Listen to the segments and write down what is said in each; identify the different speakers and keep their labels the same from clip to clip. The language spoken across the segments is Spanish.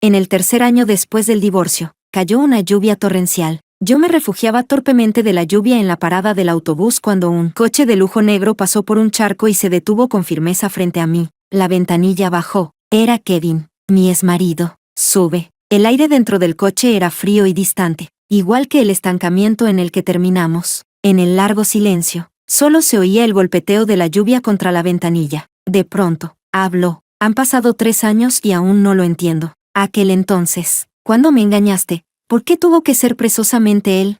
Speaker 1: En el tercer año después del divorcio, cayó una lluvia torrencial. Yo me refugiaba torpemente de la lluvia en la parada del autobús cuando un coche de lujo negro pasó por un charco y se detuvo con firmeza frente a mí. La ventanilla bajó. Era Kevin, mi exmarido. Sube. El aire dentro del coche era frío y distante, igual que el estancamiento en el que terminamos. En el largo silencio, solo se oía el golpeteo de la lluvia contra la ventanilla. De pronto, habló. Han pasado 3 años y aún no lo entiendo. Aquel entonces, ¿cuándo me engañaste? ¿Por qué tuvo que ser precisamente él?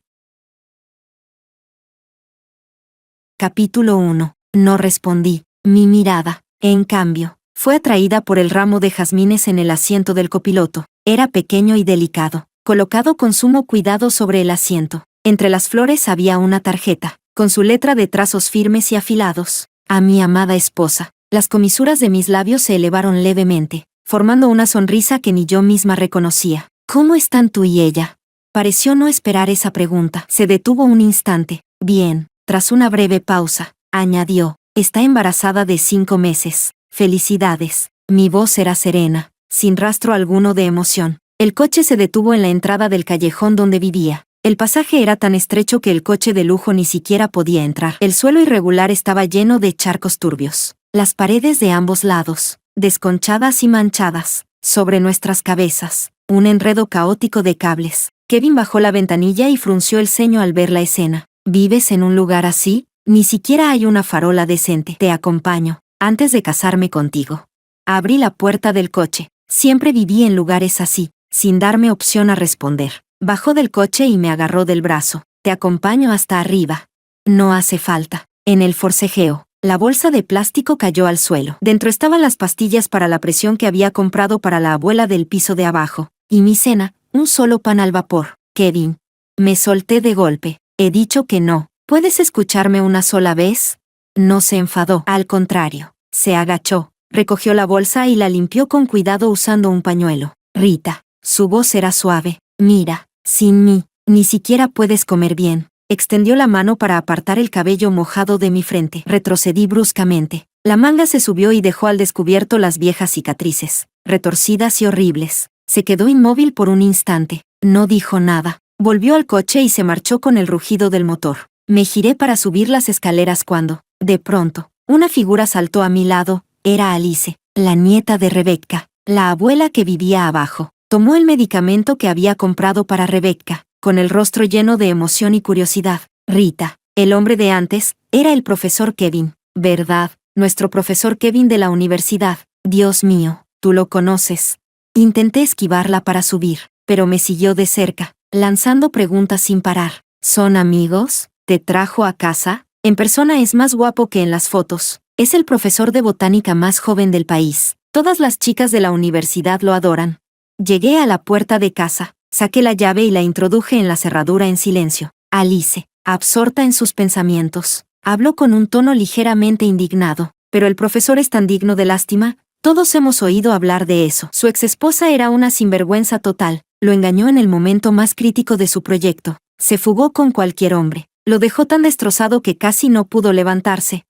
Speaker 1: Capítulo 1. No respondí. Mi mirada, en cambio, fue atraída por el ramo de jazmines en el asiento del copiloto. Era pequeño y delicado, colocado con sumo cuidado sobre el asiento. Entre las flores había una tarjeta, con su letra de trazos firmes y afilados. A mi amada esposa. Las comisuras de mis labios se elevaron levemente, formando una sonrisa que ni yo misma reconocía. ¿Cómo están tú y ella? Pareció no esperar esa pregunta. Se detuvo un instante. Bien. Tras una breve pausa, añadió, está embarazada de 5 meses. Felicidades. Mi voz era serena, sin rastro alguno de emoción. El coche se detuvo en la entrada del callejón donde vivía. El pasaje era tan estrecho que el coche de lujo ni siquiera podía entrar. El suelo irregular estaba lleno de charcos turbios. Las paredes de ambos lados, desconchadas y manchadas, sobre nuestras cabezas, un enredo caótico de cables. Kevin bajó la ventanilla y frunció el ceño al ver la escena. ¿Vives en un lugar así? Ni siquiera hay una farola decente. Te acompaño, antes de casarme contigo. Abrí la puerta del coche. Siempre viví en lugares así, sin darme opción a responder. Bajó del coche y me agarró del brazo. Te acompaño hasta arriba. No hace falta. En el forcejeo, la bolsa de plástico cayó al suelo. Dentro estaban las pastillas para la presión que había comprado para la abuela del piso de abajo. Y mi cena, un solo pan al vapor. Kevin. Me solté de golpe. He dicho que no. ¿Puedes escucharme una sola vez? No se enfadó. Al contrario. Se agachó, recogió la bolsa y la limpió con cuidado usando un pañuelo. Rita. Su voz era suave. Mira, sin mí, ni siquiera puedes comer bien. Extendió la mano para apartar el cabello mojado de mi frente. Retrocedí bruscamente. La manga se subió y dejó al descubierto las viejas cicatrices, retorcidas y horribles. Se quedó inmóvil por un instante. No dijo nada. Volvió al coche y se marchó con el rugido del motor. Me giré para subir las escaleras cuando, de pronto, una figura saltó a mi lado. Era Alice, la nieta de Rebecca, la abuela que vivía abajo. Tomó el medicamento que había comprado para Rebecca, con el rostro lleno de emoción y curiosidad. Rita, el hombre de antes, era el profesor Kevin, ¿verdad? Nuestro profesor Kevin de la universidad. Dios mío, tú lo conoces. Intenté esquivarla para subir, pero me siguió de cerca, lanzando preguntas sin parar. ¿Son amigos? ¿Te trajo a casa? En persona es más guapo que en las fotos. Es el profesor de botánica más joven del país. Todas las chicas de la universidad lo adoran. Llegué a la puerta de casa, saqué la llave y la introduje en la cerradura en silencio. Alice, absorta en sus pensamientos, habló con un tono ligeramente indignado. Pero el profesor es tan digno de lástima. Todos hemos oído hablar de eso. Su exesposa era una sinvergüenza total. Lo engañó en el momento más crítico de su proyecto. Se fugó con cualquier hombre. Lo dejó tan destrozado que casi no pudo levantarse.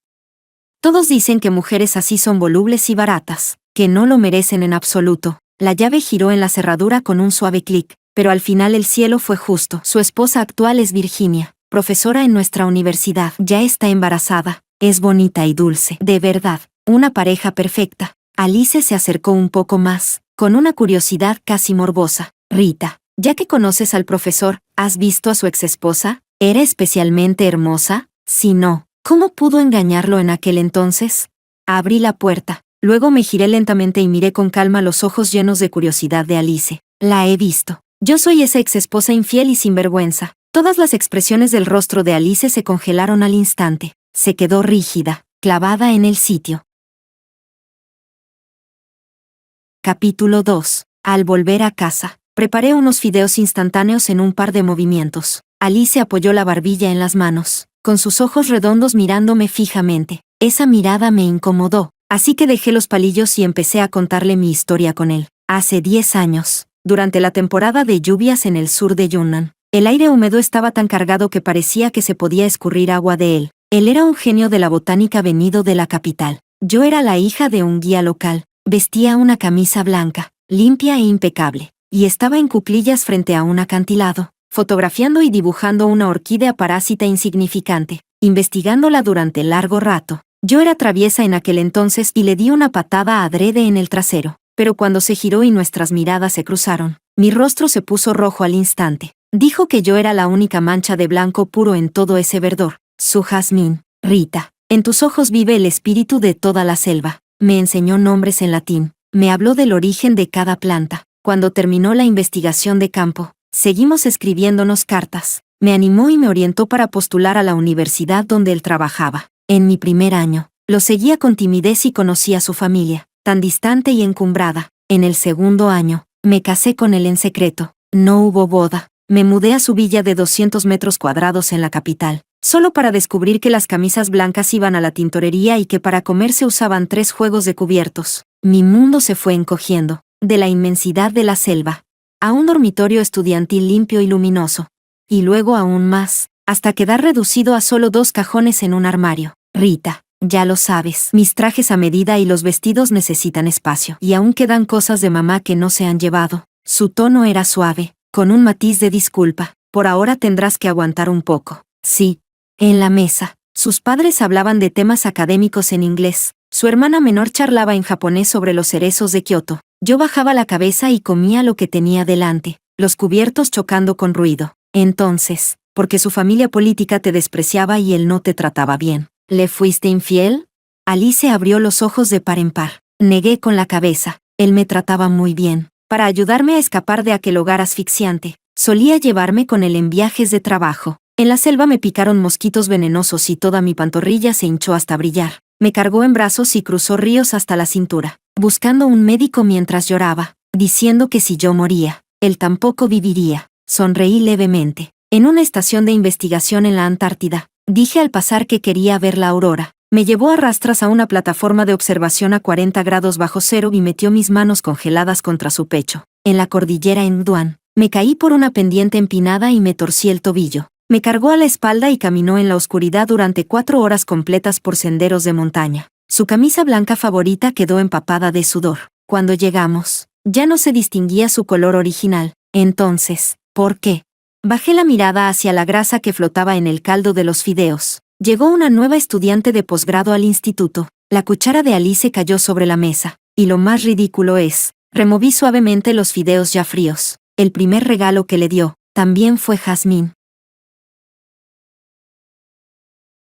Speaker 1: Todos dicen que mujeres así son volubles y baratas, que no lo merecen en absoluto. La llave giró en la cerradura con un suave clic, pero al final el cielo fue justo. Su esposa actual es Virginia, profesora en nuestra universidad. Ya está embarazada. Es bonita y dulce. De verdad, una pareja perfecta. Alice se acercó un poco más, con una curiosidad casi morbosa. Rita, ya que conoces al profesor, ¿has visto a su exesposa? ¿Era especialmente hermosa? Si no, ¿cómo pudo engañarlo en aquel entonces? Abrí la puerta. Luego me giré lentamente y miré con calma los ojos llenos de curiosidad de Alice. La he visto. Yo soy esa exesposa infiel y sinvergüenza. Todas las expresiones del rostro de Alice se congelaron al instante. Se quedó rígida, clavada en el sitio. Capítulo 2. Al volver a casa, preparé unos fideos instantáneos en un par de movimientos. Alice apoyó la barbilla en las manos, con sus ojos redondos mirándome fijamente. Esa mirada me incomodó. Así que dejé los palillos y empecé a contarle mi historia con él. Hace 10 años, durante la temporada de lluvias en el sur de Yunnan, el aire húmedo estaba tan cargado que parecía que se podía escurrir agua de él. Él era un genio de la botánica venido de la capital. Yo era la hija de un guía local. Vestía una camisa blanca, limpia e impecable, y estaba en cuclillas frente a un acantilado, fotografiando y dibujando una orquídea parásita insignificante, investigándola durante largo rato. Yo era traviesa en aquel entonces y le di una patada adrede en el trasero, pero cuando se giró y nuestras miradas se cruzaron, mi rostro se puso rojo al instante. Dijo que yo era la única mancha de blanco puro en todo ese verdor. Su jazmín, Rita, en tus ojos vive el espíritu de toda la selva. Me enseñó nombres en latín, me habló del origen de cada planta. Cuando terminó la investigación de campo, seguimos escribiéndonos cartas. Me animó y me orientó para postular a la universidad donde él trabajaba. En mi primer año, lo seguía con timidez y conocí a su familia, tan distante y encumbrada. En el segundo año, me casé con él en secreto. No hubo boda. Me mudé a su villa de 200 metros cuadrados en la capital, solo para descubrir que las camisas blancas iban a la tintorería y que para comer se usaban 3 juegos de cubiertos. Mi mundo se fue encogiendo, de la inmensidad de la selva, a un dormitorio estudiantil limpio y luminoso, y luego aún más, hasta quedar reducido a solo 2 cajones en un armario. Rita, ya lo sabes, mis trajes a medida y los vestidos necesitan espacio, y aún quedan cosas de mamá que no se han llevado. Su tono era suave, con un matiz de disculpa. Por ahora tendrás que aguantar un poco. Sí. En la mesa, sus padres hablaban de temas académicos en inglés. Su hermana menor charlaba en japonés sobre los cerezos de Kioto. Yo bajaba la cabeza y comía lo que tenía delante, los cubiertos chocando con ruido. Entonces, porque su familia política te despreciaba y él no te trataba bien, ¿le fuiste infiel? Alice abrió los ojos de par en par. Negué con la cabeza. Él me trataba muy bien. Para ayudarme a escapar de aquel hogar asfixiante, solía llevarme con él en viajes de trabajo. En la selva me picaron mosquitos venenosos y toda mi pantorrilla se hinchó hasta brillar. Me cargó en brazos y cruzó ríos hasta la cintura, buscando un médico mientras lloraba, diciendo que si yo moría, él tampoco viviría. Sonreí levemente. En una estación de investigación en la Antártida, dije al pasar que quería ver la aurora. Me llevó a rastras a una plataforma de observación a 40 grados bajo cero y metió mis manos congeladas contra su pecho. En la cordillera en Duan, me caí por una pendiente empinada y me torcí el tobillo. Me cargó a la espalda y caminó en la oscuridad durante 4 horas completas por senderos de montaña. Su camisa blanca favorita quedó empapada de sudor. Cuando llegamos, ya no se distinguía su color original. Entonces, ¿por qué? Bajé la mirada hacia la grasa que flotaba en el caldo de los fideos. Llegó una nueva estudiante de posgrado al instituto. La cuchara de Alice cayó sobre la mesa, y lo más ridículo es, removí suavemente los fideos ya fríos. El primer regalo que le dio, también fue jazmín.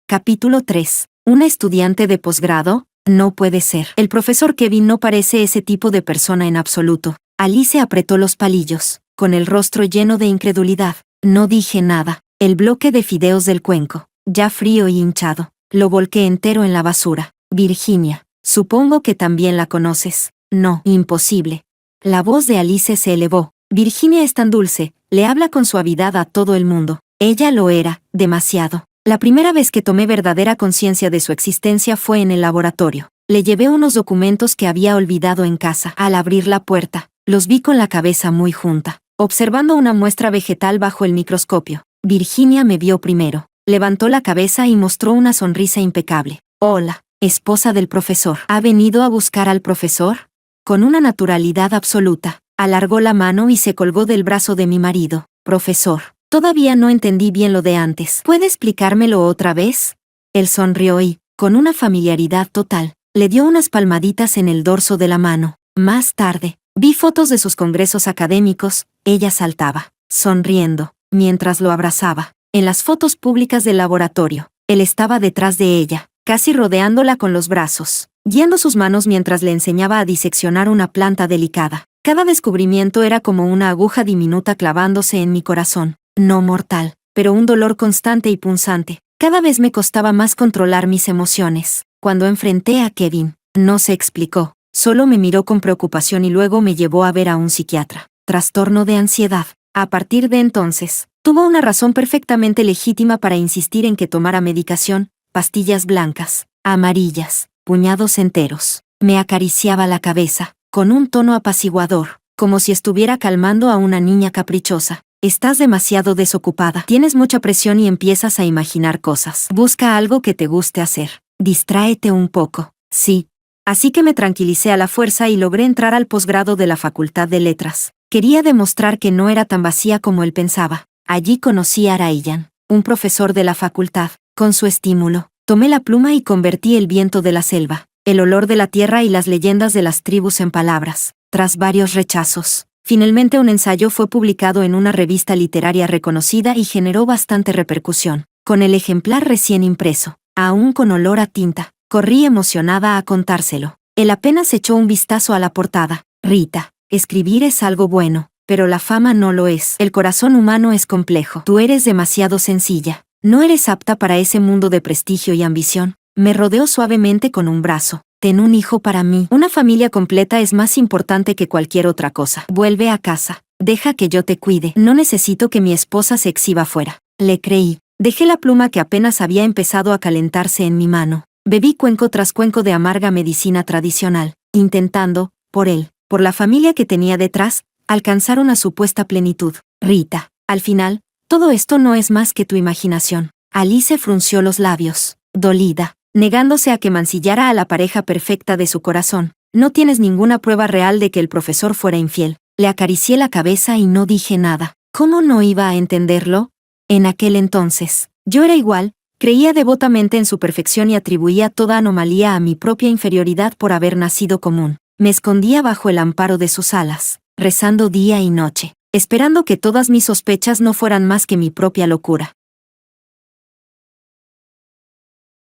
Speaker 1: Capítulo 3. ¿Una estudiante de posgrado? No puede ser. El profesor Kevin no parece ese tipo de persona en absoluto. Alice apretó los palillos, con el rostro lleno de incredulidad. No dije nada. El bloque de fideos del cuenco, ya frío y hinchado, lo volqué entero en la basura. Virginia, supongo que también la conoces. No, imposible. La voz de Alice se elevó. Virginia es tan dulce, le habla con suavidad a todo el mundo. Ella lo era, demasiado. La primera vez que tomé verdadera conciencia de su existencia fue en el laboratorio. Le llevé unos documentos que había olvidado en casa. Al abrir la puerta, los vi con la cabeza muy junta, observando una muestra vegetal bajo el microscopio. Virginia me vio primero. Levantó la cabeza y mostró una sonrisa impecable. Hola, esposa del profesor. ¿Ha venido a buscar al profesor? Con una naturalidad absoluta, alargó la mano y se colgó del brazo de mi marido. Profesor, todavía no entendí bien lo de antes. ¿Puede explicármelo otra vez? Él sonrió y, con una familiaridad total, le dio unas palmaditas en el dorso de la mano. Más tarde, vi fotos de sus congresos académicos. Ella saltaba, sonriendo, mientras lo abrazaba. En las fotos públicas del laboratorio, él estaba detrás de ella, casi rodeándola con los brazos, guiando sus manos mientras le enseñaba a diseccionar una planta delicada. Cada descubrimiento era como una aguja diminuta clavándose en mi corazón. No mortal, pero un dolor constante y punzante. Cada vez me costaba más controlar mis emociones. Cuando enfrenté a Kevin, no se explicó, solo me miró con preocupación y luego me llevó a ver a un psiquiatra. Trastorno de ansiedad. A partir de entonces, tuvo una razón perfectamente legítima para insistir en que tomara medicación, pastillas blancas, amarillas, puñados enteros. Me acariciaba la cabeza, con un tono apaciguador, como si estuviera calmando a una niña caprichosa. Estás demasiado desocupada. Tienes mucha presión y empiezas a imaginar cosas. Busca algo que te guste hacer. Distráete un poco. Sí. Así que me tranquilicé a la fuerza y logré entrar al posgrado de la Facultad de Letras. Quería demostrar que no era tan vacía como él pensaba. Allí conocí a Raiyan, un profesor de la facultad. Con su estímulo, tomé la pluma y convertí el viento de la selva, el olor de la tierra y las leyendas de las tribus en palabras. Tras varios rechazos, finalmente un ensayo fue publicado en una revista literaria reconocida y generó bastante repercusión. Con el ejemplar recién impreso, aún con olor a tinta, corrí emocionada a contárselo. Él apenas echó un vistazo a la portada. Rita, escribir es algo bueno, pero la fama no lo es. El corazón humano es complejo. Tú eres demasiado sencilla. No eres apta para ese mundo de prestigio y ambición. Me rodeó suavemente con un brazo. Ten un hijo para mí. Una familia completa es más importante que cualquier otra cosa. Vuelve a casa. Deja que yo te cuide. No necesito que mi esposa se exhiba fuera. Le creí. Dejé la pluma que apenas había empezado a calentarse en mi mano. Bebí cuenco tras cuenco de amarga medicina tradicional, intentando, por él, por la familia que tenía detrás, alcanzar una supuesta plenitud. Rita, al final, todo esto no es más que tu imaginación. Alice frunció los labios, dolida, negándose a que mancillara a la pareja perfecta de su corazón. No tienes ninguna prueba real de que el profesor fuera infiel. Le acaricié la cabeza y no dije nada. ¿Cómo no iba a entenderlo? En aquel entonces, yo era igual, creía devotamente en su perfección y atribuía toda anomalía a mi propia inferioridad por haber nacido común. Me escondía bajo el amparo de sus alas, rezando día y noche, esperando que todas mis sospechas no fueran más que mi propia locura.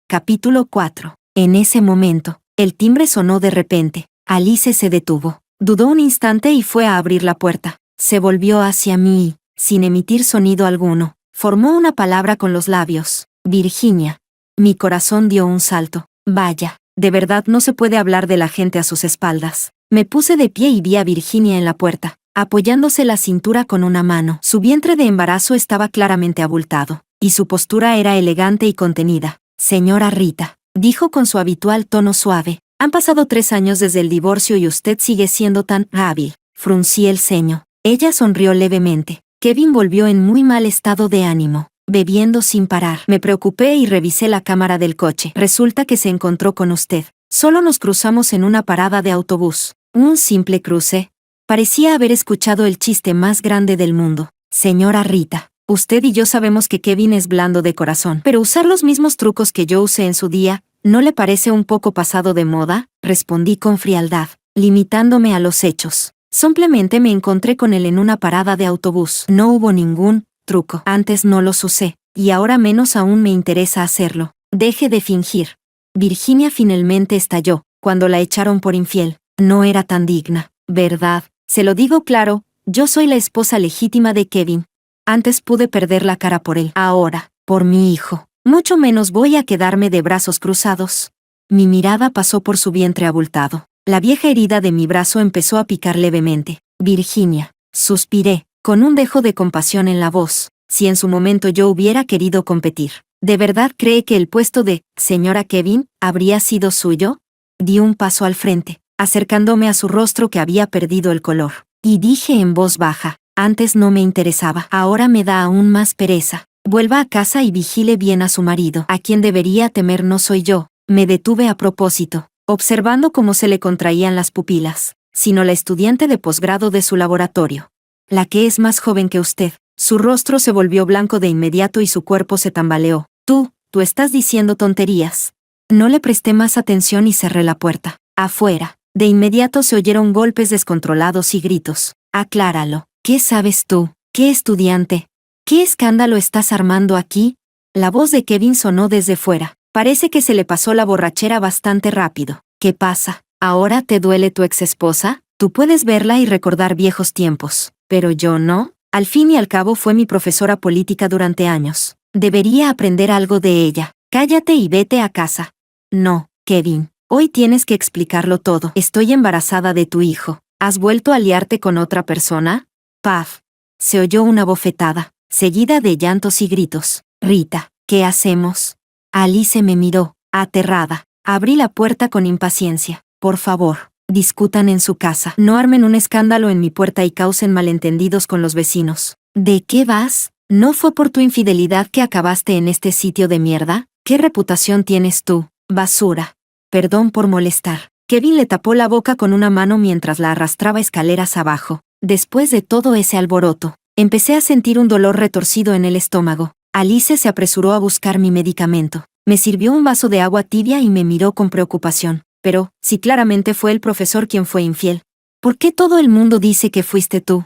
Speaker 1: Capítulo 4. En ese momento, el timbre sonó de repente. Alice se detuvo, dudó un instante y fue a abrir la puerta. Se volvió hacia mí y, sin emitir sonido alguno, formó una palabra con los labios. Virginia. Mi corazón dio un salto. Vaya, de verdad no se puede hablar de la gente a sus espaldas. Me puse de pie y vi a Virginia en la puerta, apoyándose la cintura con una mano. Su vientre de embarazo estaba claramente abultado, y su postura era elegante y contenida. Señora Rita, dijo con su habitual tono suave, han pasado 3 años desde el divorcio y usted sigue siendo tan hábil. Fruncí el ceño. Ella sonrió levemente. Kevin volvió en muy mal estado de ánimo, bebiendo sin parar. Me preocupé y revisé la cámara del coche. Resulta que se encontró con usted. Solo nos cruzamos en una parada de autobús. Un simple cruce. Parecía haber escuchado el chiste más grande del mundo. Señora Rita, usted y yo sabemos que Kevin es blando de corazón, pero usar los mismos trucos que yo usé en su día, ¿no le parece un poco pasado de moda? Respondí con frialdad, limitándome a los hechos. Simplemente me encontré con él en una parada de autobús. No hubo ningún truco. Antes no los usé, y ahora menos aún me interesa hacerlo. Deje de fingir. Virginia finalmente estalló, cuando la echaron por infiel. No era tan digna, ¿verdad? Se lo digo claro, yo soy la esposa legítima de Kevin. Antes pude perder la cara por él. Ahora, por mi hijo. Mucho menos voy a quedarme de brazos cruzados. Mi mirada pasó por su vientre abultado. La vieja herida de mi brazo empezó a picar levemente. Virginia, suspiré, con un dejo de compasión en la voz. Si en su momento yo hubiera querido competir, ¿de verdad cree que el puesto de señora Kevin habría sido suyo? Di un paso al frente, acercándome a su rostro que había perdido el color, y dije en voz baja, antes no me interesaba, ahora me da aún más pereza. Vuelva a casa y vigile bien a su marido. A quien debería temer no soy yo. Me detuve a propósito, observando cómo se le contraían las pupilas, sino la estudiante de posgrado de su laboratorio. La que es más joven que usted. Su rostro se volvió blanco de inmediato y su cuerpo se tambaleó. Tú estás diciendo tonterías. No le presté más atención y cerré la puerta. Afuera, de inmediato se oyeron golpes descontrolados y gritos. Acláralo. ¿Qué sabes tú? ¿Qué estudiante? ¿Qué escándalo estás armando aquí? La voz de Kevin sonó desde fuera. Parece que se le pasó la borrachera bastante rápido. ¿Qué pasa? ¿Ahora te duele tu exesposa? Tú puedes verla y recordar viejos tiempos, pero yo no. Al fin y al cabo fue mi profesora política durante años. Debería aprender algo de ella. Cállate y vete a casa. No, Kevin, hoy tienes que explicarlo todo. Estoy embarazada de tu hijo. ¿Has vuelto a liarte con otra persona? Paf. Se oyó una bofetada, seguida de llantos y gritos. Rita, ¿qué hacemos? Alice me miró, aterrada. Abrí la puerta con impaciencia. Por favor, discutan en su casa. No armen un escándalo en mi puerta y causen malentendidos con los vecinos. ¿De qué vas? ¿No fue por tu infidelidad que acabaste en este sitio de mierda? ¿Qué reputación tienes tú, basura? Perdón por molestar. Kevin le tapó la boca con una mano mientras la arrastraba escaleras abajo. Después de todo ese alboroto, empecé a sentir un dolor retorcido en el estómago. Alice se apresuró a buscar mi medicamento. Me sirvió un vaso de agua tibia y me miró con preocupación. Pero, si claramente fue el profesor quien fue infiel, ¿por qué todo el mundo dice que fuiste tú?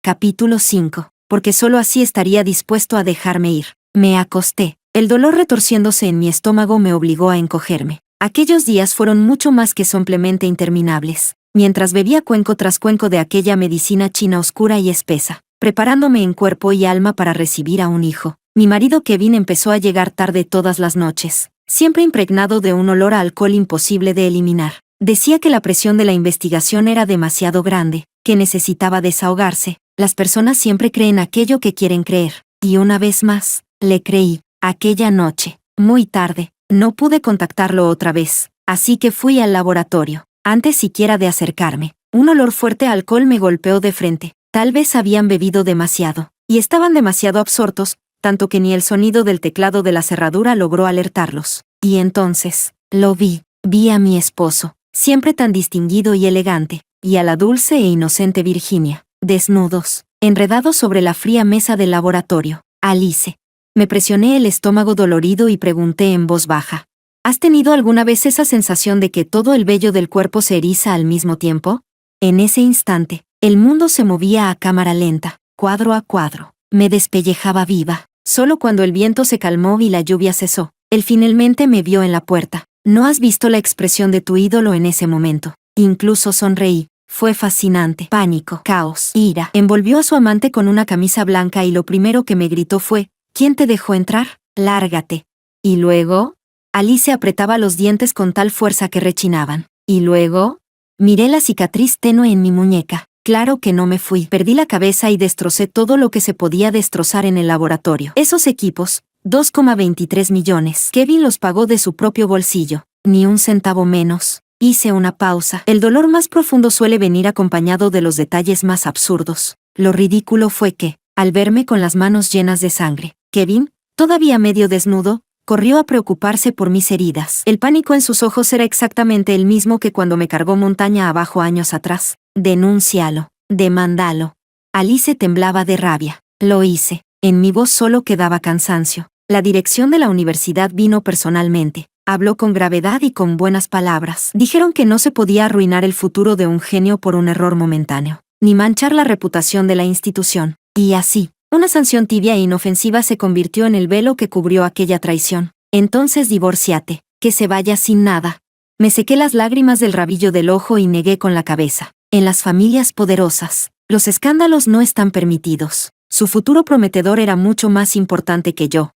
Speaker 1: Capítulo 5. Porque solo así estaría dispuesto a dejarme ir. Me acosté. El dolor retorciéndose en mi estómago me obligó a encogerme. Aquellos días fueron mucho más que simplemente interminables. Mientras bebía cuenco tras cuenco de aquella medicina china oscura y espesa, preparándome en cuerpo y alma para recibir a un hijo, mi marido Kevin empezó a llegar tarde todas las noches, siempre impregnado de un olor a alcohol imposible de eliminar. Decía que la presión de la investigación era demasiado grande, que necesitaba desahogarse. Las personas siempre creen aquello que quieren creer. Y una vez más, le creí. Aquella noche, muy tarde, no pude contactarlo otra vez, así que fui al laboratorio. Antes siquiera de acercarme, un olor fuerte a alcohol me golpeó de frente. Tal vez habían bebido demasiado, y estaban demasiado absortos, tanto que ni el sonido del teclado de la cerradura logró alertarlos. Y entonces, lo vi a mi esposo, siempre tan distinguido y elegante, y a la dulce e inocente Virginia, desnudos, enredados sobre la fría mesa del laboratorio. Alice. Me presioné el estómago dolorido y pregunté en voz baja. ¿Has tenido alguna vez esa sensación de que todo el vello del cuerpo se eriza al mismo tiempo? En ese instante, el mundo se movía a cámara lenta, cuadro a cuadro. Me despellejaba viva. Solo cuando el viento se calmó y la lluvia cesó, él finalmente me vio en la puerta. ¿No has visto la expresión de tu ídolo en ese momento? Incluso sonreí. Fue fascinante. Pánico, caos, ira. Envolvió a su amante con una camisa blanca y lo primero que me gritó fue: ¿quién te dejó entrar? Lárgate. ¿Y luego? Alice apretaba los dientes con tal fuerza que rechinaban. ¿Y luego? Miré la cicatriz tenue en mi muñeca. Claro que no me fui. Perdí la cabeza y destrocé todo lo que se podía destrozar en el laboratorio. Esos equipos, 2,23 millones. Kevin los pagó de su propio bolsillo. Ni un centavo menos. Hice una pausa. El dolor más profundo suele venir acompañado de los detalles más absurdos. Lo ridículo fue que, al verme con las manos llenas de sangre, Kevin, todavía medio desnudo, corrió a preocuparse por mis heridas. El pánico en sus ojos era exactamente el mismo que cuando me cargó montaña abajo años atrás. Denúncialo. Demándalo. Alice temblaba de rabia. Lo hice. En mi voz solo quedaba cansancio. La dirección de la universidad vino personalmente. Habló con gravedad y con buenas palabras. Dijeron que no se podía arruinar el futuro de un genio por un error momentáneo, ni manchar la reputación de la institución. Y así, una sanción tibia e inofensiva se convirtió en el velo que cubrió aquella traición. Entonces divórciate, que se vaya sin nada. Me sequé las lágrimas del rabillo del ojo y negué con la cabeza. En las familias poderosas, los escándalos no están permitidos. Su futuro prometedor era mucho más importante que yo.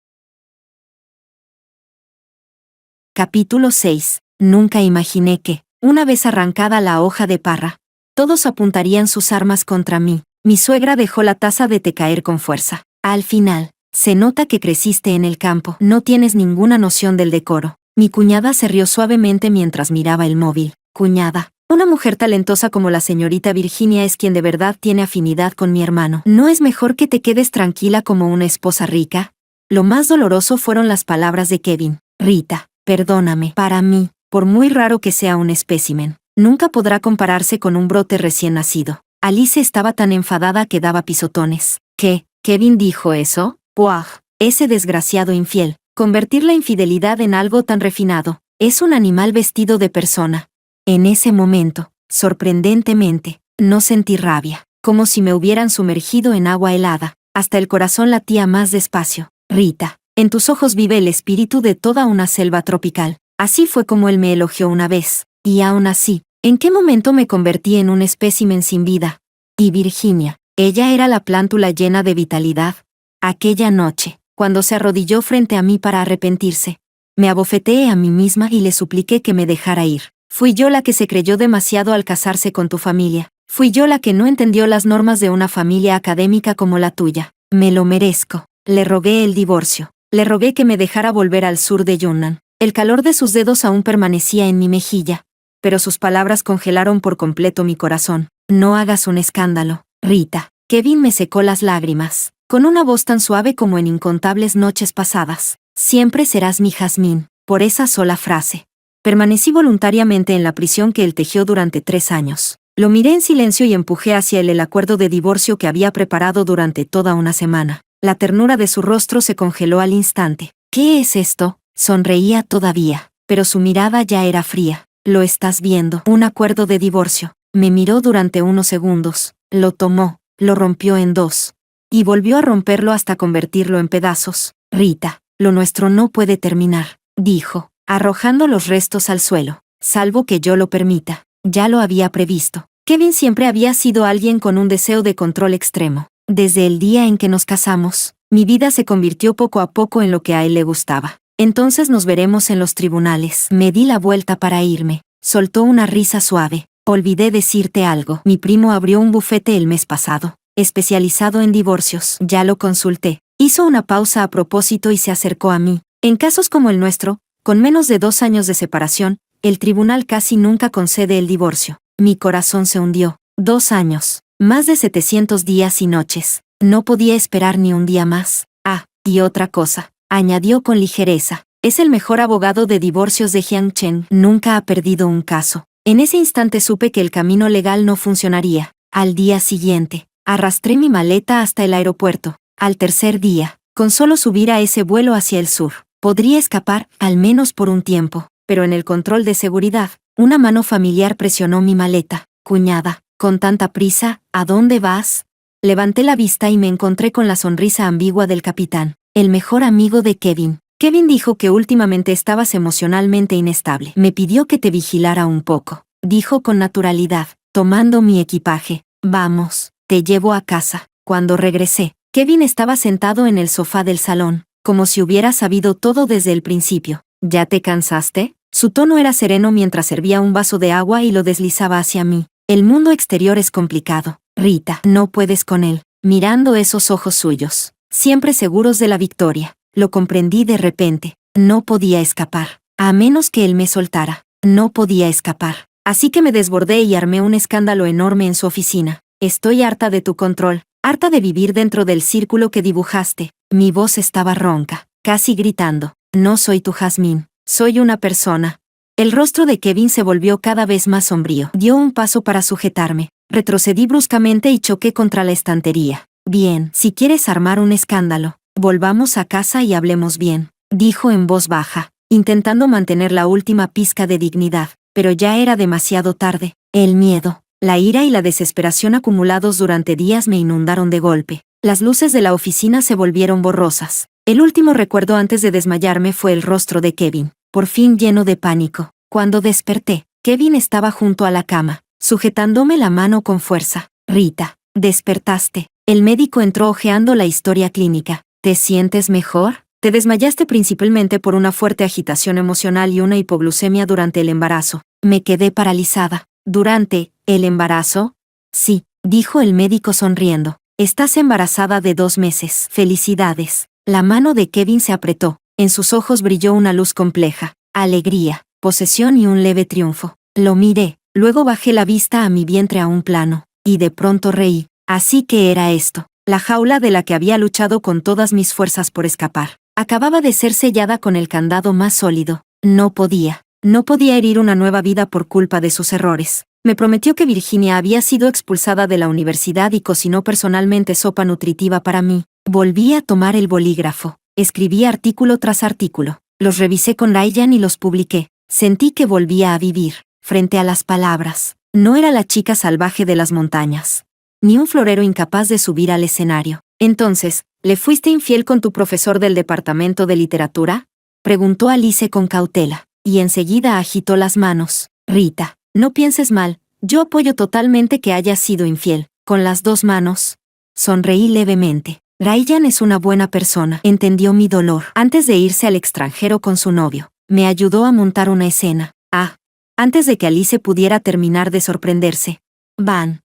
Speaker 1: Capítulo 6. Nunca imaginé que, una vez arrancada la hoja de parra, todos apuntarían sus armas contra mí. Mi suegra dejó la taza de té caer con fuerza. Al final, se nota que creciste en el campo. No tienes ninguna noción del decoro. Mi cuñada se rió suavemente mientras miraba el móvil. Cuñada. Una mujer talentosa como la señorita Virginia es quien de verdad tiene afinidad con mi hermano. ¿No es mejor que te quedes tranquila como una esposa rica? Lo más doloroso fueron las palabras de Kevin. Rita, perdóname. Para mí, por muy raro que sea un espécimen, nunca podrá compararse con un brote recién nacido. Alice estaba tan enfadada que daba pisotones. ¿Qué? ¿Kevin dijo eso? ¡Puaj! Ese desgraciado infiel. Convertir la infidelidad en algo tan refinado. Es un animal vestido de persona. En ese momento, sorprendentemente, no sentí rabia, como si me hubieran sumergido en agua helada. Hasta el corazón latía más despacio. Rita, en tus ojos vive el espíritu de toda una selva tropical. Así fue como él me elogió una vez. Y aún así, ¿en qué momento me convertí en un espécimen sin vida? Y Virginia, ella era la plántula llena de vitalidad. Aquella noche, cuando se arrodilló frente a mí para arrepentirse, me abofeteé a mí misma y le supliqué que me dejara ir. Fui yo la que se creyó demasiado al casarse con tu familia. Fui yo la que no entendió las normas de una familia académica como la tuya. Me lo merezco. Le rogué el divorcio. Le rogué que me dejara volver al sur de Yunnan. El calor de sus dedos aún permanecía en mi mejilla, pero sus palabras congelaron por completo mi corazón. No hagas un escándalo, Rita. Kevin me secó las lágrimas, con una voz tan suave como en incontables noches pasadas. Siempre serás mi jazmín. por esa sola frase. Permanecí voluntariamente en la prisión que él tejió durante 3 años. Lo miré en silencio y empujé hacia él el acuerdo de divorcio que había preparado durante toda una semana. La ternura de su rostro se congeló al instante. ¿Qué es esto? Sonreía todavía, pero su mirada ya era fría. Lo estás viendo. Un acuerdo de divorcio. Me miró durante unos segundos, lo tomó, lo rompió en 2. Y volvió a romperlo hasta convertirlo en pedazos. Rita, lo nuestro no puede terminar, dijo, arrojando los restos al suelo, salvo que yo lo permita. Ya lo había previsto. Kevin siempre había sido alguien con un deseo de control extremo. Desde el día en que nos casamos, mi vida se convirtió poco a poco en lo que a él le gustaba. Entonces nos veremos en los tribunales. Me di la vuelta para irme. Soltó una risa suave. Olvidé decirte algo. Mi primo abrió un bufete el mes pasado, especializado en divorcios. Ya lo consulté. Hizo una pausa a propósito y se acercó a mí. En casos como el nuestro, con menos de 2 años de separación, el tribunal casi nunca concede el divorcio. Mi corazón se hundió. 2 años. Más de 700 días y noches. No podía esperar ni un día más. Ah, y otra cosa, añadió con ligereza. Es el mejor abogado de divorcios de Jiangchen. Nunca ha perdido un caso. En ese instante supe que el camino legal no funcionaría. Al día siguiente, arrastré mi maleta hasta el aeropuerto. Al tercer día, con solo subir a ese vuelo hacia el sur, podría escapar, al menos por un tiempo. Pero en el control de seguridad, una mano familiar presionó mi maleta. Cuñada, con tanta prisa, ¿a dónde vas? Levanté la vista y me encontré con la sonrisa ambigua del capitán, el mejor amigo de Kevin. Kevin dijo que últimamente estabas emocionalmente inestable. Me pidió que te vigilara un poco, dijo con naturalidad, tomando mi equipaje. Vamos, te llevo a casa. Cuando regresé, Kevin estaba sentado en el sofá del salón, como si hubiera sabido todo desde el principio. ¿Ya te cansaste? Su tono era sereno mientras servía un vaso de agua y lo deslizaba hacia mí. El mundo exterior es complicado. Rita, no puedes con él. Mirando esos ojos suyos, siempre seguros de la victoria, lo comprendí de repente. No podía escapar. A menos que él me soltara. No podía escapar. Así que me desbordé y armé un escándalo enorme en su oficina. Estoy harta de tu control, harta de vivir dentro del círculo que dibujaste. Mi voz estaba ronca, casi gritando. No soy tu Jazmín, soy una persona. El rostro de Kevin se volvió cada vez más sombrío. Dio un paso para sujetarme. Retrocedí bruscamente y choqué contra la estantería. Bien, si quieres armar un escándalo, volvamos a casa y hablemos bien, dijo en voz baja, intentando mantener la última pizca de dignidad, pero ya era demasiado tarde. El miedo, la ira y la desesperación acumulados durante días me inundaron de golpe. Las luces de la oficina se volvieron borrosas. El último recuerdo antes de desmayarme fue el rostro de Kevin, por fin lleno de pánico. Cuando desperté, Kevin estaba junto a la cama, sujetándome la mano con fuerza. Rita, despertaste. El médico entró hojeando la historia clínica. ¿Te sientes mejor? Te desmayaste principalmente por una fuerte agitación emocional y una hipoglucemia durante el embarazo. Me quedé paralizada. ¿Durante el embarazo? Sí, dijo el médico sonriendo. Estás embarazada de 2 meses. Felicidades. La mano de Kevin se apretó. En sus ojos brilló una luz compleja. Alegría, posesión y un leve triunfo. Lo miré, luego bajé la vista a mi vientre a un plano, y de pronto reí. Así que era esto, la jaula de la que había luchado con todas mis fuerzas por escapar. Acababa de ser sellada con el candado más sólido. No podía herir una nueva vida por culpa de sus errores. Me prometió que Virginia había sido expulsada de la universidad y cocinó personalmente sopa nutritiva para mí. Volví a tomar el bolígrafo. Escribí artículo tras artículo. Los revisé con Ryan y los publiqué. Sentí que volvía a vivir. Frente a las palabras, no era la chica salvaje de las montañas, ni un florero incapaz de subir al escenario. Entonces, ¿le fuiste infiel con tu profesor del departamento de literatura? Preguntó Alice con cautela, y enseguida agitó las manos. Rita, no pienses mal, yo apoyo totalmente que hayas sido infiel. Con las 2 manos. Sonreí levemente. Ryan es una buena persona. Entendió mi dolor. Antes de irse al extranjero con su novio, me ayudó a montar una escena. Antes de que Alice pudiera terminar de sorprenderse. Van.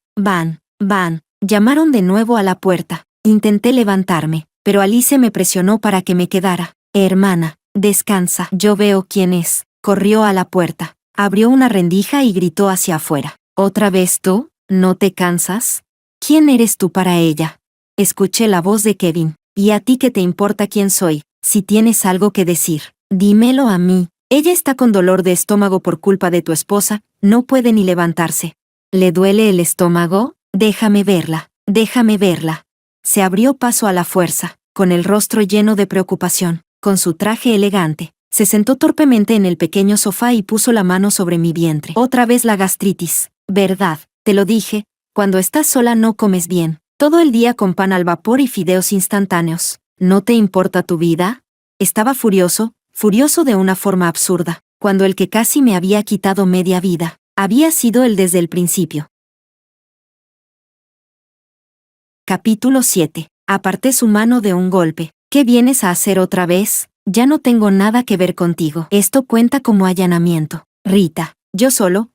Speaker 1: Llamaron de nuevo a la puerta. Intenté levantarme, pero Alice me presionó para que me quedara. Hermana, descansa. Yo veo quién es. Corrió a la puerta, abrió una rendija y gritó hacia afuera. ¿Otra vez tú? ¿No te cansas? ¿Quién eres tú para ella? Escuché la voz de Kevin. ¿Y a ti qué te importa quién soy, si tienes algo que decir? Dímelo a mí. Ella está con dolor de estómago por culpa de tu esposa, no puede ni levantarse. ¿Le duele el estómago? Déjame verla, déjame verla. Se abrió paso a la fuerza, con el rostro lleno de preocupación, con su traje elegante. Se sentó torpemente en el pequeño sofá y puso la mano sobre mi vientre. Otra vez la gastritis, ¿verdad? Te lo dije, cuando estás sola no comes bien. Todo el día con pan al vapor y fideos instantáneos. ¿No te importa tu vida? Estaba furioso de una forma absurda, cuando el que casi me había quitado media vida, había sido él desde el principio. Capítulo 7. Aparté su mano de un golpe. ¿Qué vienes a hacer otra vez? Ya no tengo nada que ver contigo. Esto cuenta como allanamiento. Rita, yo solo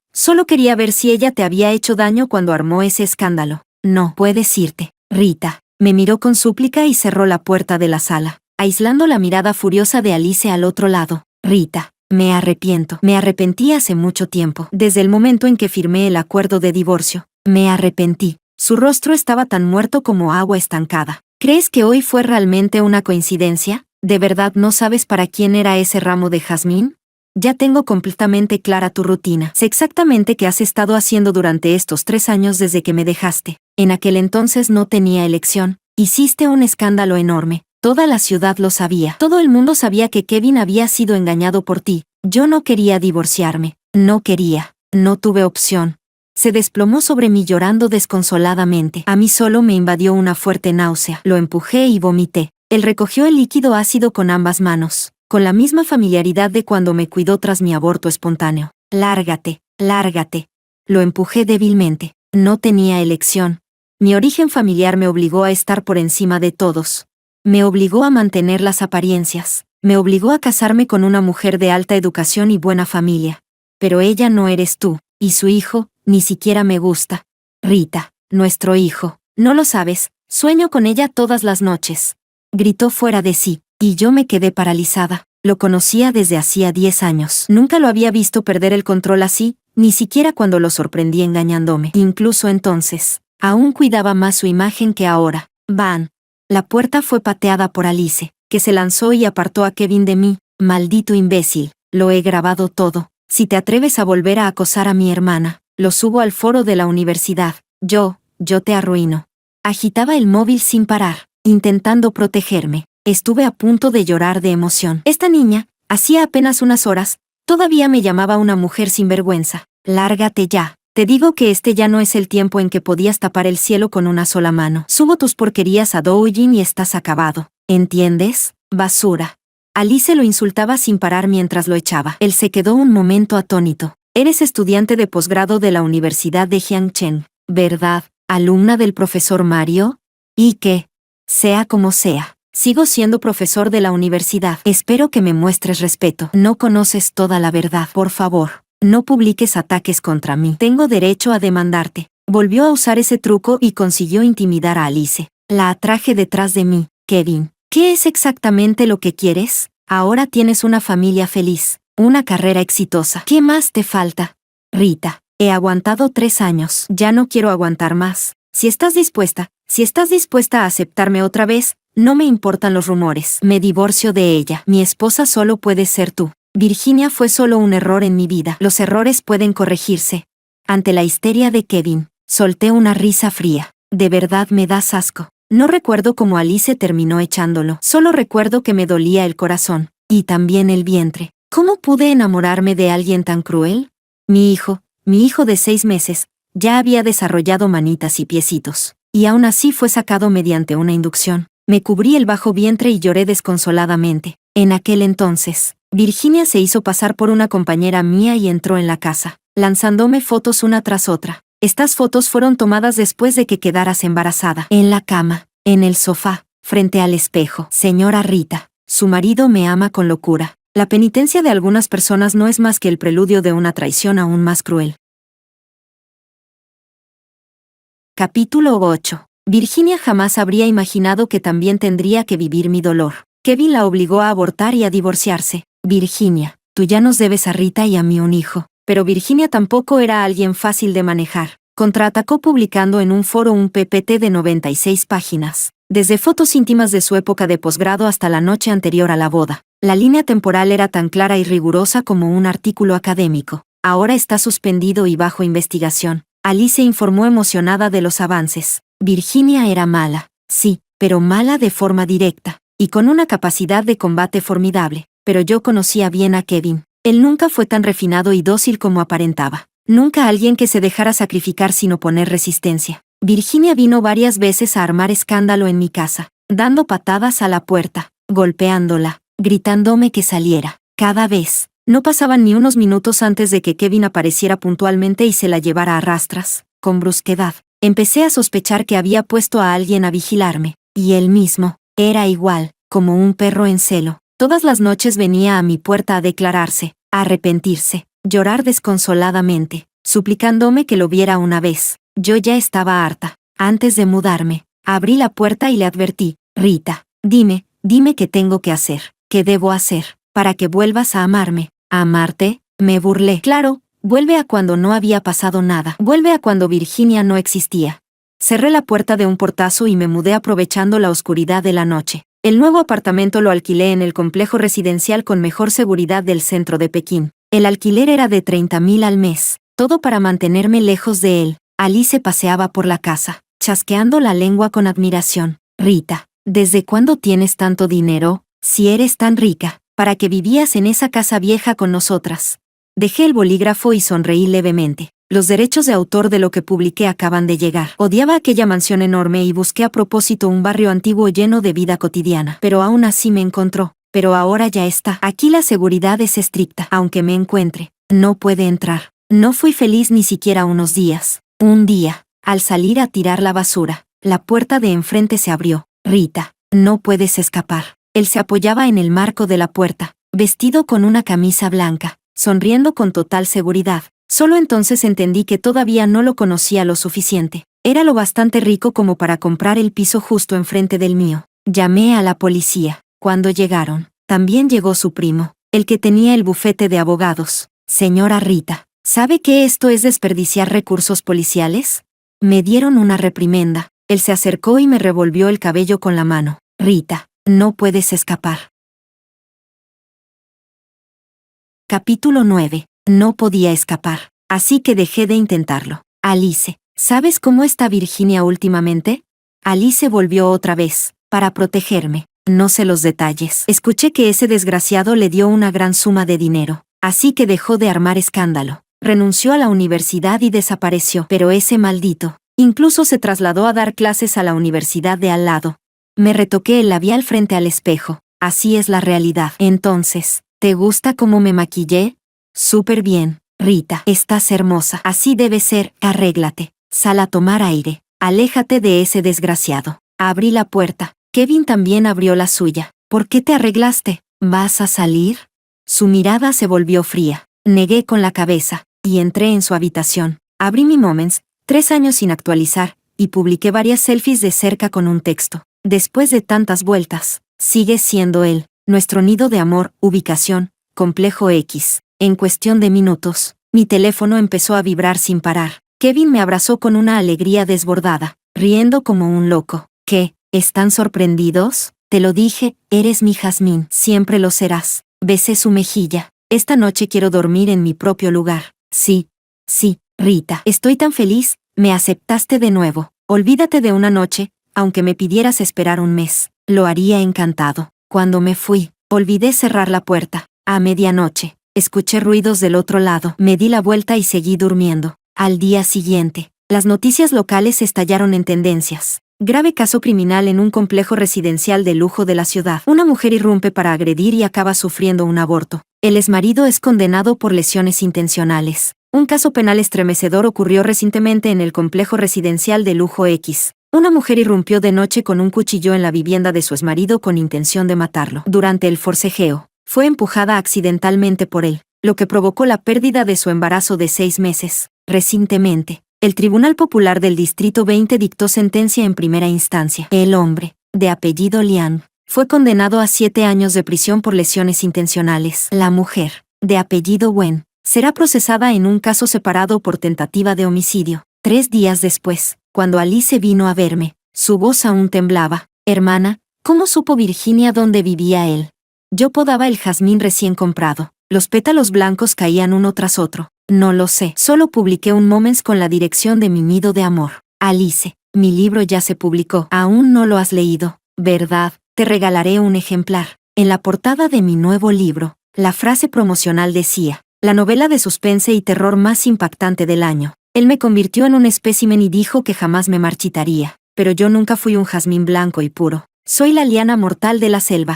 Speaker 1: quería ver si ella te había hecho daño cuando armó ese escándalo. No puedes irte. Rita, me miró con súplica y cerró la puerta de la sala, aislando la mirada furiosa de Alice al otro lado. Rita, me arrepentí hace mucho tiempo, desde el momento en que firmé el acuerdo de divorcio. Me arrepentí. Su rostro estaba tan muerto como agua estancada. ¿Crees que hoy fue realmente una coincidencia? ¿De verdad no sabes para quién era ese ramo de jazmín? Ya tengo completamente clara tu rutina. Sé exactamente qué has estado haciendo durante estos 3 años desde que me dejaste. En aquel entonces no tenía elección. Hiciste un escándalo enorme. Toda la ciudad lo sabía. Todo el mundo sabía que Kevin había sido engañado por ti. Yo no quería divorciarme. No quería. No tuve opción. Se desplomó sobre mí llorando desconsoladamente. A mí solo me invadió una fuerte náusea. Lo empujé y vomité. Él recogió el líquido ácido con ambas manos, con la misma familiaridad de cuando me cuidó tras mi aborto espontáneo. Lárgate, lárgate. Lo empujé débilmente. No tenía elección. Mi origen familiar me obligó a estar por encima de todos. Me obligó a mantener las apariencias. Me obligó a casarme con una mujer de alta educación y buena familia. Pero ella no eres tú, y su hijo, ni siquiera me gusta. Rita, nuestro hijo. No lo sabes, sueño con ella todas las noches. Gritó fuera de sí, y yo me quedé paralizada. Lo conocía desde hacía 10 años. Nunca lo había visto perder el control así, ni siquiera cuando lo sorprendí engañándome. Incluso entonces, aún cuidaba más su imagen que ahora. Van. La puerta fue pateada por Alice, que se lanzó y apartó a Kevin de mí. Maldito imbécil, lo he grabado todo. Si te atreves a volver a acosar a mi hermana, lo subo al foro de la universidad. Yo te arruino. Agitaba el móvil sin parar, intentando protegerme. Estuve a punto de llorar de emoción. Esta niña, hacía apenas unas horas, todavía me llamaba una mujer sin vergüenza. Lárgate ya. Te digo que este ya no es el tiempo en que podías tapar el cielo con una sola mano. Subo tus porquerías a Douyin y estás acabado. ¿Entiendes? Basura. Alice lo insultaba sin parar mientras lo echaba. Él se quedó un momento atónito. Eres estudiante de posgrado de la Universidad de Jiangchen, ¿verdad? ¿Alumna del profesor Mario? ¿Y qué? Sea como sea, sigo siendo profesor de la universidad. Espero que me muestres respeto. No conoces toda la verdad. Por favor, no publiques ataques contra mí. Tengo derecho a demandarte. Volvió a usar ese truco y consiguió intimidar a Alice. La atraje detrás de mí. Kevin, ¿qué es exactamente lo que quieres? Ahora tienes una familia feliz. Una carrera exitosa. ¿Qué más te falta? Rita, he aguantado 3 años. Ya no quiero aguantar más. Si estás dispuesta a aceptarme otra vez, no me importan los rumores. Me divorcio de ella. Mi esposa solo puedes ser tú. Virginia fue solo un error en mi vida. Los errores pueden corregirse. Ante la histeria de Kevin, solté una risa fría. De verdad me das asco. No recuerdo cómo Alice terminó echándolo. Solo recuerdo que me dolía el corazón. Y también el vientre. ¿Cómo pude enamorarme de alguien tan cruel? Mi hijo de 6 meses, ya había desarrollado manitas y piecitos. Y aún así fue sacado mediante una inducción. Me cubrí el bajo vientre y lloré desconsoladamente. En aquel entonces, Virginia se hizo pasar por una compañera mía y entró en la casa, lanzándome fotos una tras otra. Estas fotos fueron tomadas después de que quedaras embarazada. En la cama, en el sofá, frente al espejo. Señora Rita, su marido me ama con locura. La penitencia de algunas personas no es más que el preludio de una traición aún más cruel. Capítulo 8. Virginia jamás habría imaginado que también tendría que vivir mi dolor. Kevin la obligó a abortar y a divorciarse. Virginia, tú ya nos debes a Rita y a mí un hijo. Pero Virginia tampoco era alguien fácil de manejar. Contraatacó publicando en un foro un PPT de 96 páginas, desde fotos íntimas de su época de posgrado hasta la noche anterior a la boda. La línea temporal era tan clara y rigurosa como un artículo académico. Ahora está suspendido y bajo investigación. Alice informó emocionada de los avances. Virginia era mala, sí, pero mala de forma directa, y con una capacidad de combate formidable. Pero yo conocía bien a Kevin. Él nunca fue tan refinado y dócil como aparentaba. Nunca alguien que se dejara sacrificar sin oponer resistencia. Virginia vino varias veces a armar escándalo en mi casa, dando patadas a la puerta, golpeándola, gritándome que saliera. Cada vez. No pasaban ni unos minutos antes de que Kevin apareciera puntualmente y se la llevara a rastras, con brusquedad. Empecé a sospechar que había puesto a alguien a vigilarme, y él mismo, era igual, como un perro en celo. Todas las noches venía a mi puerta a declararse, a arrepentirse, llorar desconsoladamente, suplicándome que lo viera una vez. Yo ya estaba harta. Antes de mudarme, abrí la puerta y le advertí: Rita, dime qué tengo que hacer, qué debo hacer, para que vuelvas a amarme. ¿A amarte? Me burlé. Claro, vuelve a cuando no había pasado nada. Vuelve a cuando Virginia no existía. Cerré la puerta de un portazo y me mudé aprovechando la oscuridad de la noche. El nuevo apartamento lo alquilé en el complejo residencial con mejor seguridad del centro de Pekín. El alquiler era de 30,000 al mes, todo para mantenerme lejos de él. Alice paseaba por la casa, chasqueando la lengua con admiración. Rita, ¿desde cuándo tienes tanto dinero? Si eres tan rica, ¿para qué vivías en esa casa vieja con nosotras? Dejé el bolígrafo y sonreí levemente. Los derechos de autor de lo que publiqué acaban de llegar. Odiaba aquella mansión enorme y busqué a propósito un barrio antiguo lleno de vida cotidiana. Pero aún así me encontró. Pero ahora ya está. Aquí la seguridad es estricta. Aunque me encuentre, no puede entrar. No fui feliz ni siquiera unos días. Un día, al salir a tirar la basura, la puerta de enfrente se abrió. Rita, no puedes escapar. Él se apoyaba en el marco de la puerta, vestido con una camisa blanca, sonriendo con total seguridad. Solo entonces entendí que todavía no lo conocía lo suficiente. Era lo bastante rico como para comprar el piso justo enfrente del mío. Llamé a la policía. Cuando llegaron, también llegó su primo, el que tenía el bufete de abogados. Señora Rita, ¿sabe que esto es desperdiciar recursos policiales? Me dieron una reprimenda. Él se acercó y me revolvió el cabello con la mano. Rita, no puedes escapar. Capítulo 9. No podía escapar, así que dejé de intentarlo. Alice, ¿sabes cómo está Virginia últimamente? Alice volvió otra vez, para protegerme. No sé los detalles. Escuché que ese desgraciado le dio una gran suma de dinero, así que dejó de armar escándalo. Renunció a la universidad y desapareció. Pero ese maldito, incluso se trasladó a dar clases a la universidad de al lado. Me retoqué el labial frente al espejo. Así es la realidad. Entonces, ¿te gusta cómo me maquillé? Súper bien, Rita. Estás hermosa. Así debe ser. Arréglate. Sal a tomar aire. Aléjate de ese desgraciado. Abrí la puerta. Kevin también abrió la suya. ¿Por qué te arreglaste? ¿Vas a salir? Su mirada se volvió fría. Negué con la cabeza, y entré en su habitación. Abrí mi Moments, 3 años sin actualizar, y publiqué varias selfies de cerca con un texto. Después de tantas vueltas, sigue siendo él, nuestro nido de amor, ubicación, complejo X. En cuestión de minutos, mi teléfono empezó a vibrar sin parar. Kevin me abrazó con una alegría desbordada, riendo como un loco. ¿Qué? ¿Están sorprendidos? Te lo dije, eres mi Jazmín, siempre lo serás. Besé su mejilla. Esta noche quiero dormir en mi propio lugar. Sí, Rita, estoy tan feliz, me aceptaste de nuevo. Olvídate de una noche, aunque me pidieras esperar un mes. Lo haría encantado. Cuando me fui, olvidé cerrar la puerta. A medianoche, escuché ruidos del otro lado. Me di la vuelta y seguí durmiendo. Al día siguiente, las noticias locales estallaron en tendencias. Grave caso criminal en un complejo residencial de lujo de la ciudad. Una mujer irrumpe para agredir y acaba sufriendo un aborto. El exmarido es condenado por lesiones intencionales. Un caso penal estremecedor ocurrió recientemente en el complejo residencial de lujo X. Una mujer irrumpió de noche con un cuchillo en la vivienda de su exmarido con intención de matarlo. Durante el forcejeo, fue empujada accidentalmente por él, lo que provocó la pérdida de su embarazo de 6 meses. Recientemente, el Tribunal Popular del Distrito 20 dictó sentencia en primera instancia. El hombre, de apellido Liang, fue condenado a 7 años de prisión por lesiones intencionales. La mujer, de apellido Wen, será procesada en un caso separado por tentativa de homicidio. 3 días después, cuando Alice vino a verme, su voz aún temblaba. Hermana, ¿cómo supo Virginia dónde vivía él? Yo podaba el jazmín recién comprado. Los pétalos blancos caían uno tras otro. No lo sé. Solo publiqué un Moments con la dirección de mi nido de amor. Alice, mi libro ya se publicó. Aún no lo has leído, ¿verdad? Te regalaré un ejemplar. En la portada de mi nuevo libro, la frase promocional decía, la novela de suspense y terror más impactante del año. Él me convirtió en un espécimen y dijo que jamás me marchitaría. Pero yo nunca fui un jazmín blanco y puro. Soy la liana mortal de la selva.